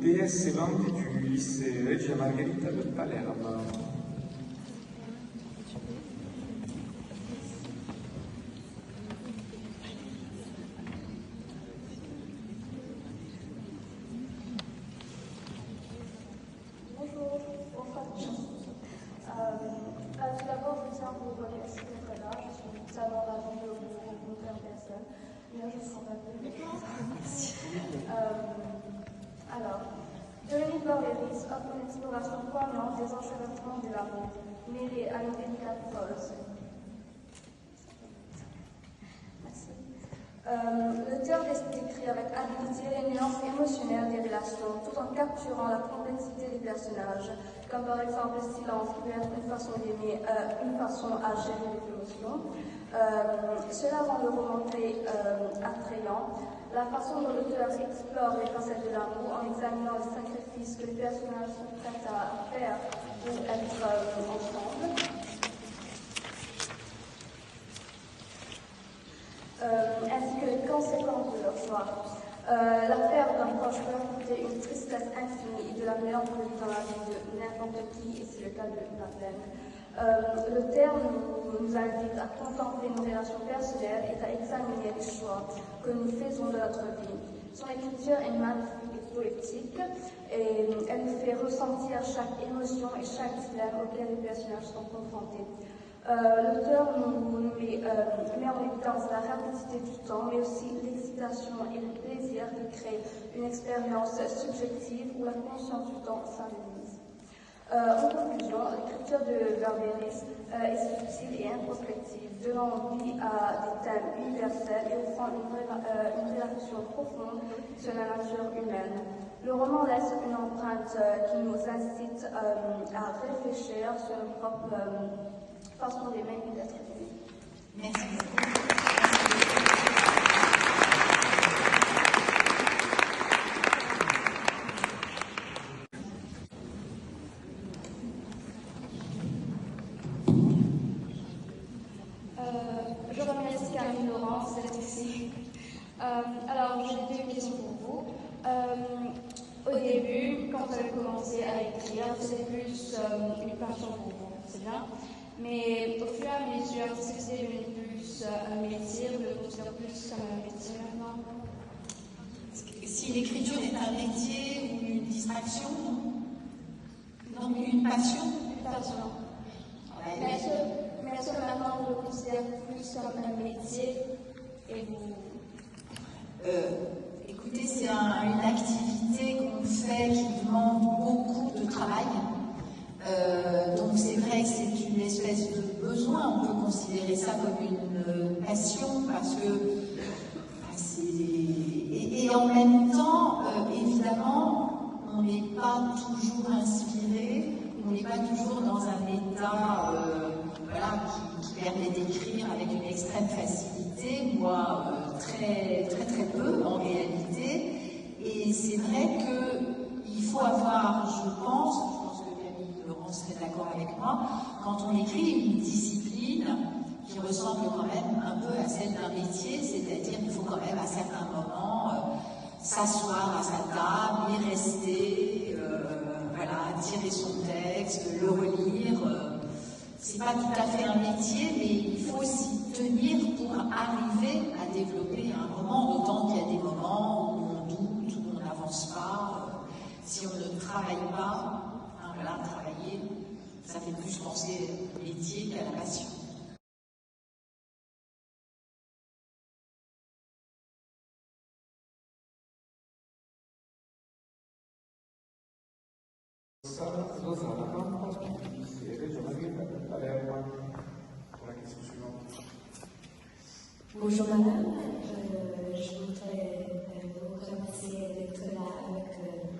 DS Vanti du lycée Regia Margherita de Palerme. Tout d'abord, je tiens à vous remercier d'être là. Je suis tellement ravie de vous rencontrer en personne. Bien, je sens pas peu. Dominique Barberis offre une exploration poignante des enchevêtrements de l'amour, mêlés à une délicate prose. L'auteur décrit avec habileté les nuances émotionnelles des relations, tout en capturant la complexité des personnages, comme par exemple le silence qui peut être une façon d'aimer, une façon à gérer les émotions. Cela rend le roman très attrayant. La façon dont l'auteur explore les facettes de l'amour en examinant les sacrifices que les personnages sont prêts à faire pour être ensemble. Ainsi que les conséquences de leur choix. La perte d'un proche peut apporter une tristesse infinie et de la mélancolie dans la vie de n'importe qui, et c'est le cas de Madeleine. L'auteur nous invite à contempler nos relations personnelles et à examiner les choix que nous faisons de notre vie. Son écriture est magnifique et poétique, et elle nous fait ressentir chaque émotion et chaque dilemme auquel les personnages sont confrontés. L'auteur nous met en évidence la rapidité du temps, mais aussi l'excitation et le plaisir de créer une expérience subjective où la conscience du temps s'amenuise. En conclusion, l'écriture de Barberis est subtile et introspective, donnant vie à des thèmes universels et offrant une réaction profonde sur la nature humaine. Le roman laisse une empreinte qui nous incite à réfléchir sur notre propre façon d'aimer et d'être aimé. Merci beaucoup. Je remercie Camille Laurence d'être ici. Alors, j'ai deux questions pour vous. Au début, quand vous avez commencé à écrire, c'était plus une passion pour vous, c'est bien. Mais au fur et à mesure, est-ce que c'est devenu plus un métier, vous le considérez plus comme un métier maintenant? Si l'écriture est un métier ou une distraction, donc une passion. Une passion. Ouais, mais est-ce que maintenant vous le considérez plus comme un métier et vous... Écoutez, c'est une activité qu'on fait qui demande beaucoup de travail. Donc c'est vrai que c'est une espèce de besoin, on peut considérer ça comme une passion parce que et en même temps, évidemment, on n'est pas toujours inspiré, on n'est pas toujours dans un état qui permet d'écrire avec une extrême facilité, moi très peu en réalité, et c'est vrai qu'il faut avoir, je pense que Camille Laurence serait d'accord avec moi, quand on écrit une discipline qui ressemble quand même un peu à celle d'un métier, c'est-à-dire qu'il faut quand même à certains moments s'asseoir à sa table, y rester, tirer son texte, le relire. C'est pas tout à fait un métier, mais il faut s'y tenir pour arriver à développer un roman, d'autant qu'il y a des moments où on doute, où on n'avance pas. Si on ne travaille pas, travailler, ça fait plus penser au métier qu'à la passion. Rossana Campo, du lycée Regia Margherita de Palerme, pour la question suivante. Bonjour madame, je voudrais vous remercier d'être là avec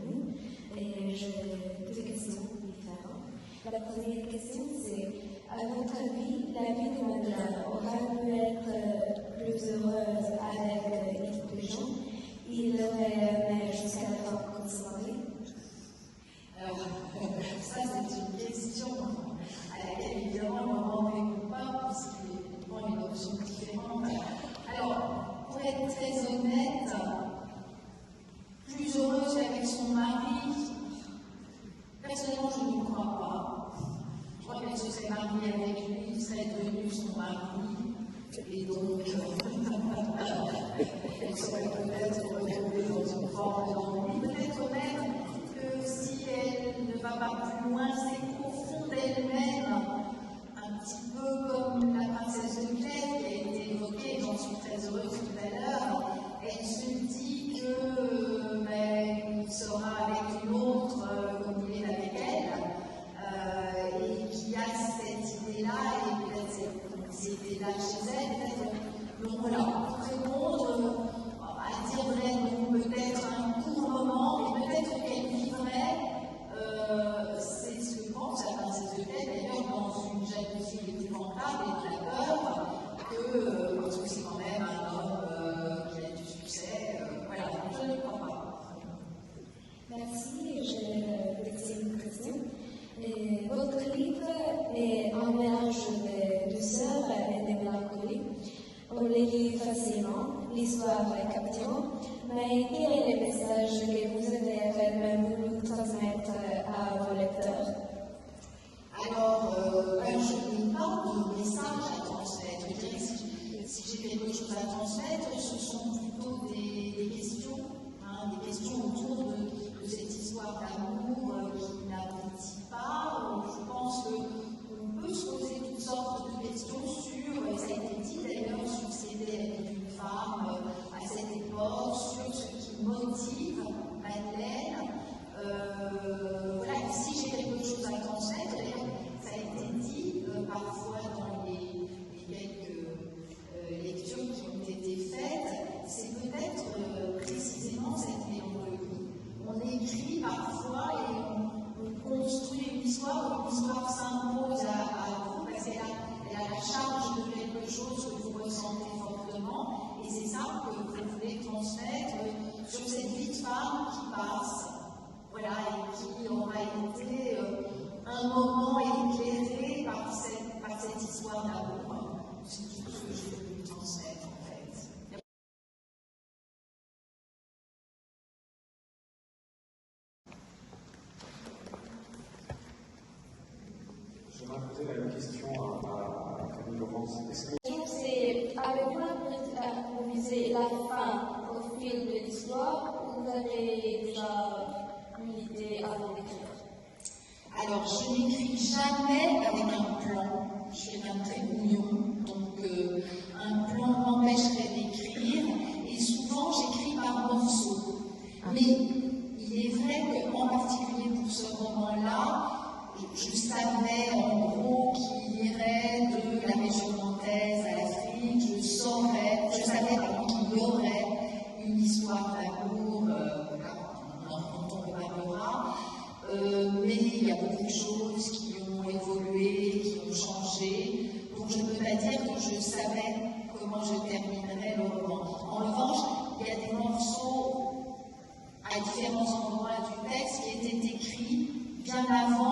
nous et j'ai deux questions différentes. La première question c'est, à votre avis, la vie de Madeleine aura pu être plus heureuse avec l'équipe de gens? Il l'aurait aimé jusqu'à la fin de son mari? Ça c'est une question à laquelle évidemment on ne répond pas puisque les points et les notions différentes. Alors, pour être très honnête, plus heureuse avec son mari, serait mariée avec lui, serait devenue son mari, et donc elle serait peut-être retrouvée dans une forme d'ennui. Peut-être même que si elle ne va pas plus loin, c'est qu'au fond d'elle-même, un petit peu comme la princesse de Clèves qui a été évoquée, j'en suis très heureuse tout à l'heure, elle se dit que il sera avec une autre comme il est avec elle, et qui a cette idée-là, et peut-être cette idée-là chez elle, peut-être, donc voilà, pour répondre à dire vrai, peut-être un court moment, et peut-être qu'elle vivrait, c'est ce que pense la princesse de Clèves, d'ailleurs, dans une jalousie épouvantable et de la peur, parce que c'est quand même un homme qui a du succès, voilà, je ne crois pas. Merci, j'ai une question. Votre livre est un mélange de douceur et de mélancolie. On le lit facilement, l'histoire est captivante, mais quel est le message que vous avez réellement voulu transmettre à vos lecteurs? Alors, je n'ai pas de message à transmettre. Je dirais que si j'ai quelque chose à transmettre, ce sont plutôt des questions, des questions autour de cette histoire d'amour qui n'aboutit pas. Je pense qu'on peut se poser toutes sortes de questions sur, et ça a été dit d'ailleurs, succéder à la vie d'une femme à cette époque, sur ce qui motive Madeleine. Voilà, si j'ai quelque chose à transmettre, d'ailleurs, ça a été dit parfois dans les quelques lectures qui ont été faites, c'est peut-être précisément cette mélancolie. On écrit parfois et on construit une histoire s'impose à vous, parce qu'elle a la charge de quelque chose que vous ressentez fortement, et c'est ça que vous voulez transmettre sur cette vie de femme qui passe. Voilà, et qui aura été un moment éclairé par cette histoire d'amour. C'est tout ce que j'ai voulu transmettre, en fait. J'aimerais poser la même question à Camille Laurence. C'est avec vous visez la fin au fil de l'histoire ou vous avez déjà une idée avant d'écrire? Alors, je n'écris jamais avec un plan. Je suis quelqu'un de très bouillon, donc un plan m'empêcherait d'écrire, et souvent j'écris par morceaux. Mais il est vrai qu'en particulier pour ce roman-là, je savais en gros qu'il irait de la région nantaise à l'Afrique, je savais qu'il y aurait une histoire d'amour, dont on reparlera, mais il y a beaucoup de choses qui ont évolué, qui ont changé, donc je ne peux pas dire que je savais comment je terminerais le roman. En revanche, il y a des morceaux à différents endroits du texte qui étaient écrits bien avant